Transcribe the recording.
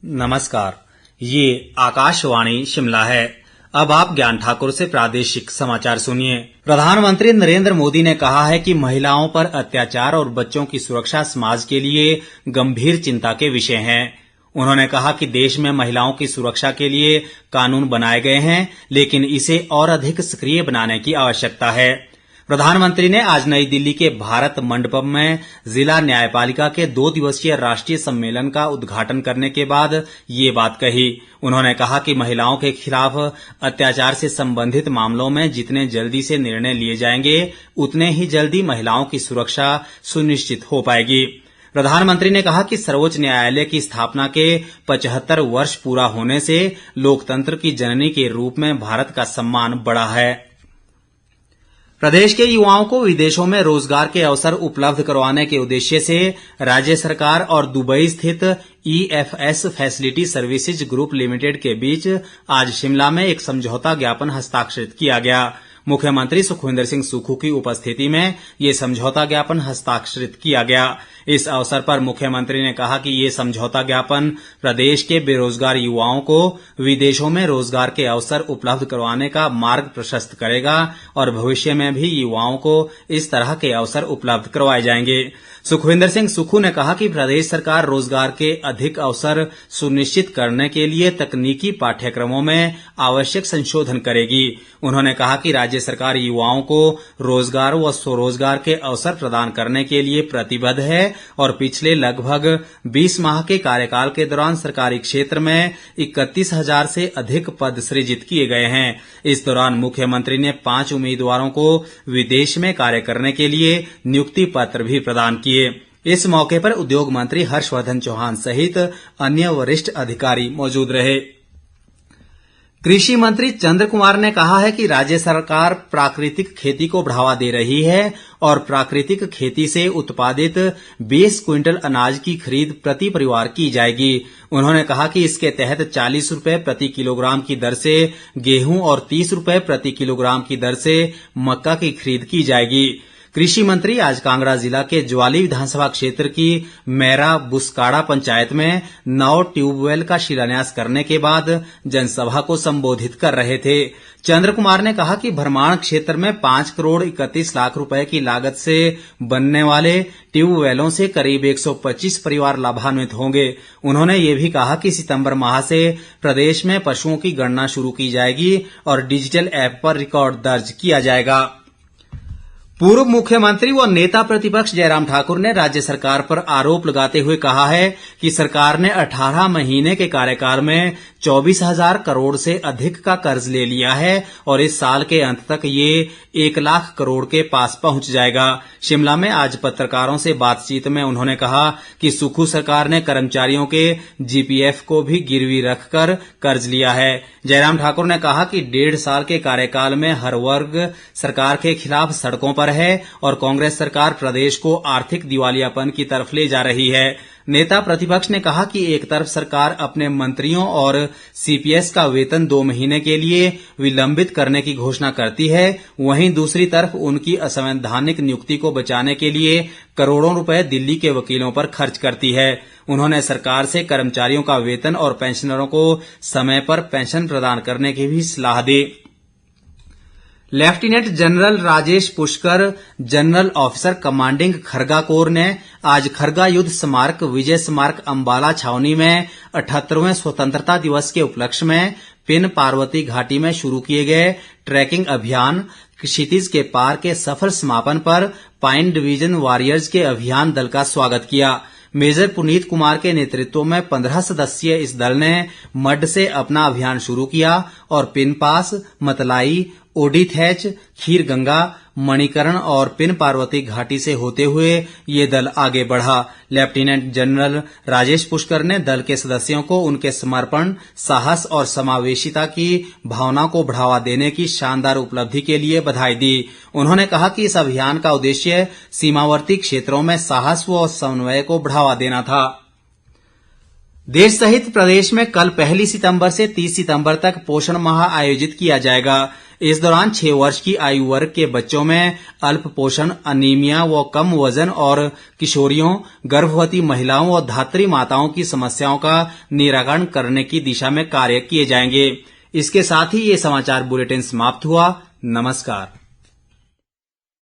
नमस्कार, ये आकाशवाणी शिमला है। अब आप ज्ञान ठाकुर से प्रादेशिक समाचार सुनिए। प्रधानमंत्री नरेंद्र मोदी ने कहा है कि महिलाओं पर अत्याचार और बच्चों की सुरक्षा समाज के लिए गंभीर चिंता के विषय हैं। उन्होंने कहा कि देश में महिलाओं की सुरक्षा के लिए कानून बनाए गए हैं, लेकिन इसे और अधिक सक्रिय बनाने की आवश्यकता है। प्रधानमंत्री ने आज नई दिल्ली के भारत मंडपम में जिला न्यायपालिका के 2 दिवसीय राष्ट्रीय सम्मेलन का उद्घाटन करने के बाद ये बात कही। उन्होंने कहा कि महिलाओं के खिलाफ अत्याचार से संबंधित मामलों में जितने जल्दी से निर्णय लिए जाएंगे, उतने ही जल्दी महिलाओं की सुरक्षा सुनिश्चित हो पाएगी। प्रधानमंत्री ने कहा कि सर्वोच्च न्यायालय की स्थापना के 75 वर्ष पूरा होने से लोकतंत्र की जननी के रूप में भारत का सम्मान बढ़ा है। प्रदेश के युवाओं को विदेशों में रोजगार के अवसर उपलब्ध करवाने के उद्देश्य से राज्य सरकार और दुबई स्थित EFS facility services group limited के बीच आज शिमला में एक समझौता ज्ञापन हस्ताक्षरित किया गया। मुख्यमंत्री सुखविंदर सिंह सुक्खू की उपस्थिति में ये समझौता ज्ञापन हस्ताक्षरित किया गया। इस अवसर पर मुख्यमंत्री ने कहा कि ये समझौता ज्ञापन प्रदेश के बेरोजगार युवाओं को विदेशों में रोजगार के अवसर उपलब्ध करवाने का मार्ग प्रशस्त करेगा और भविष्य में भी युवाओं को इस तरह के अवसर उपलब्ध करवाए जाएंगे। सुखविंदर सिंह सुक्खू ने कहा कि प्रदेश सरकार रोजगार के अधिक अवसर सुनिश्चित करने के लिए तकनीकी पाठ्यक्रमों में आवश्यक संशोधन करेगी। उन्होंने कहा कि राज्य सरकार युवाओं को रोजगार व स्वरोजगार के अवसर प्रदान करने के लिए प्रतिबद्ध है और पिछले लगभग 20 माह के कार्यकाल के दौरान सरकारी क्षेत्र में 31,000 से अधिक पद सृजित किए गए हैं। इस दौरान मुख्यमंत्री ने 5 उम्मीदवारों को विदेश में कार्य करने के लिए नियुक्ति पत्र भी प्रदान किए। इस मौके पर उद्योग मंत्री हर्षवर्धन चौहान सहित अन्य वरिष्ठ अधिकारी मौजूद रहे। कृषि मंत्री चंद्र कुमार ने कहा है कि राज्य सरकार प्राकृतिक खेती को बढ़ावा दे रही है और प्राकृतिक खेती से उत्पादित 20 क्विंटल अनाज की खरीद प्रति परिवार की जाएगी। उन्होंने कहा कि इसके तहत 40 रुपए प्रति किलोग्राम की दर से गेहूं और 30 रुपए प्रति किलोग्राम की दर से मक्का की खरीद की जाएगी। कृषि मंत्री आज कांगड़ा जिला के ज्वाली विधानसभा क्षेत्र की मैरा बुस्काड़ा पंचायत में 9 ट्यूबवेल का शिलान्यास करने के बाद जनसभा को संबोधित कर रहे थे। चंद्र कुमार ने कहा कि भरमाण क्षेत्र में 5 करोड़ 31 लाख रुपए की लागत से बनने वाले ट्यूबवेलों से करीब 125 परिवार लाभान्वित होंगे। उन्होंने ये भी कहा कि सितंबर माह से प्रदेश में पशुओं की गणना शुरू की जाएगी और डिजिटल ऐप पर रिकॉर्ड दर्ज किया जाएगा। पूर्व मुख्यमंत्री व नेता प्रतिपक्ष जयराम ठाकुर ने राज्य सरकार पर आरोप लगाते हुए कहा है कि सरकार ने 18 महीने के कार्यकाल में 24,000 करोड़ से अधिक का कर्ज ले लिया है और इस साल के अंत तक ये 1 लाख करोड़ के पास पहुंच जाएगा। शिमला में आज पत्रकारों से बातचीत में उन्होंने कहा कि सुक्खू सरकार ने कर्मचारियों के GPF को भी गिरवी रखकर कर्ज लिया है। जयराम ठाकुर ने कहा कि 1.5 साल के कार्यकाल में हर वर्ग सरकार के खिलाफ सड़कों पर है और कांग्रेस सरकार प्रदेश को आर्थिक दिवालियापन की तरफ ले जा रही है। नेता प्रतिपक्ष ने कहा कि एक तरफ सरकार अपने मंत्रियों और CPS का वेतन 2 महीने के लिए विलंबित करने की घोषणा करती है, वहीं दूसरी तरफ उनकी असंवैधानिक नियुक्ति को बचाने के लिए करोड़ों रुपए दिल्ली के वकीलों पर खर्च करती है। उन्होंने सरकार से कर्मचारियों का वेतन और पेंशनरों को समय पर पेंशन प्रदान करने की भी सलाह दी। Lieutenant general Rajesh Pushkar, general officer commanding Kharga corps ने आज खरगा युद्ध स्मारक विजय स्मारक अंबाला छावनी में 78वें स्वतंत्रता दिवस के उपलक्ष्य में पिन पार्वती घाटी में शुरू किए गए ट्रैकिंग अभियान क्षितिज के पार के सफल समापन पर पाइन डिवीजन वॉरियर्स के अभियान दल का स्वागत किया। मेजर पुनीत कुमार के नेतृत्व में 15 सदस्यीय इस दल ने मड से अपना अभियान शुरू किया और पिन पास, मतलाई, ओडी थैच, खीर गंगा, मणिकरण और पिन पार्वती घाटी से होते हुए ये दल आगे बढ़ा। लेफ्टिनेंट जनरल राजेश पुष्कर ने दल के सदस्यों को उनके समर्पण, साहस और समावेशिता की भावना को बढ़ावा देने की शानदार उपलब्धि के लिए बधाई दी। उन्होंने कहा कि इस अभियान का उद्देश्य सीमावर्ती क्षेत्रों में साहस व समन्वय को बढ़ावा देना था। देश सहित प्रदेश में कल 1 सितंबर से 30 सितंबर तक पोषण माह आयोजित किया जाएगा। इस दौरान 6 वर्ष की आयु वर्ग के बच्चों में अल्प पोषण, अनीमिया व कम वजन और किशोरियों, गर्भवती महिलाओं और धात्री माताओं की समस्याओं का निराकरण करने की दिशा में कार्य किए जाएंगे। इसके साथ ही ये समाचार बुलेटिन समाप्त हुआ। नमस्कार।